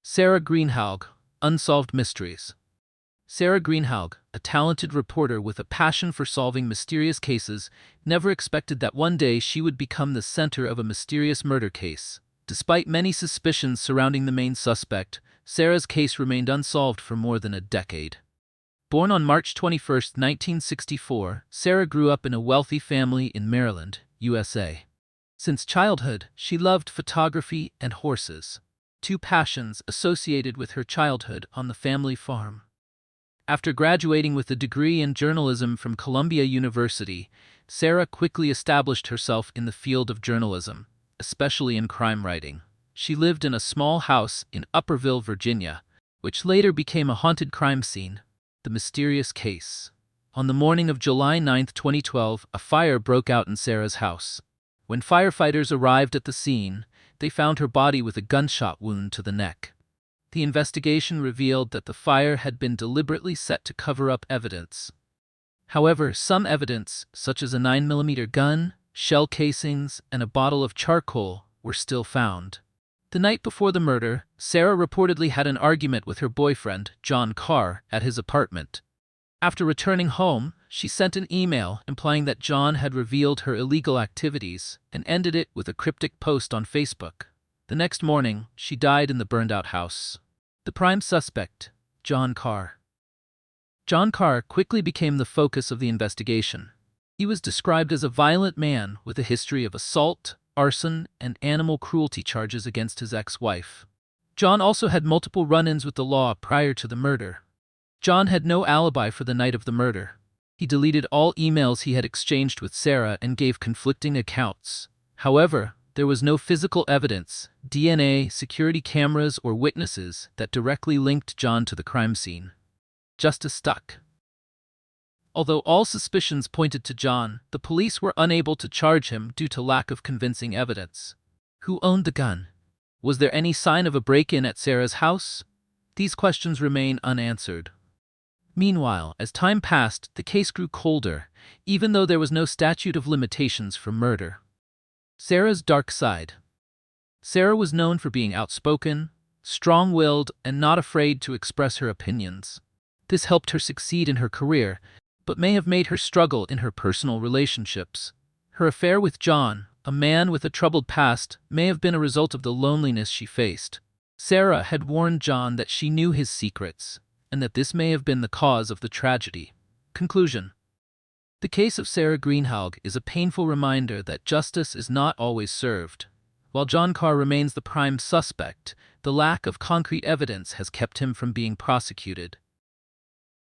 Sarah Greenhalgh, Unsolved Mysteries. Sarah Greenhalgh, a talented reporter with a passion for solving mysterious cases, never expected that one day she would become the center of a mysterious murder case. Despite many suspicions surrounding the main suspect, Sarah's case remained unsolved for more than a decade. Born on March 21, 1964, Sarah grew up in a wealthy family in Maryland, USA. Since childhood, she loved photography and horses, two passions associated with her childhood on the family farm. After graduating with a degree in journalism from Columbia University, Sarah quickly established herself in the field of journalism, especially in crime writing. She lived in a small house in Upperville, Virginia, which later became a haunted crime scene. The mysterious case. On the morning of July 9, 2012, a fire broke out in Sarah's house. When firefighters arrived at the scene, they found her body with a gunshot wound to the neck. The investigation revealed that the fire had been deliberately set to cover up evidence. However, some evidence, such as a 9mm gun, shell casings, and a bottle of charcoal, were still found. The night before the murder, Sarah reportedly had an argument with her boyfriend, John Carr, at his apartment. After returning home, she sent an email implying that John had revealed her illegal activities and ended it with a cryptic post on Facebook. The next morning, she died in the burned-out house. The prime suspect, John Carr. John Carr quickly became the focus of the investigation. He was described as a violent man with a history of assault, arson, and animal cruelty charges against his ex-wife. John also had multiple run-ins with the law prior to the murder. John had no alibi for the night of the murder. He deleted all emails he had exchanged with Sarah and gave conflicting accounts. However, there was no physical evidence, DNA, security cameras, or witnesses that directly linked John to the crime scene. Justice stuck. Although all suspicions pointed to John, the police were unable to charge him due to lack of convincing evidence. Who owned the gun? Was there any sign of a break-in at Sarah's house? These questions remain unanswered. Meanwhile, as time passed, the case grew colder, even though there was no statute of limitations for murder. Sarah's dark side. Sarah was known for being outspoken, strong-willed, and not afraid to express her opinions. This helped her succeed in her career, but may have made her struggle in her personal relationships. Her affair with John, a man with a troubled past, may have been a result of the loneliness she faced. Sarah had warned John that she knew his secrets, and that this may have been the cause of the tragedy. Conclusion. The case of Sarah Greenhalgh is a painful reminder that justice is not always served. While John Carr remains the prime suspect, the lack of concrete evidence has kept him from being prosecuted.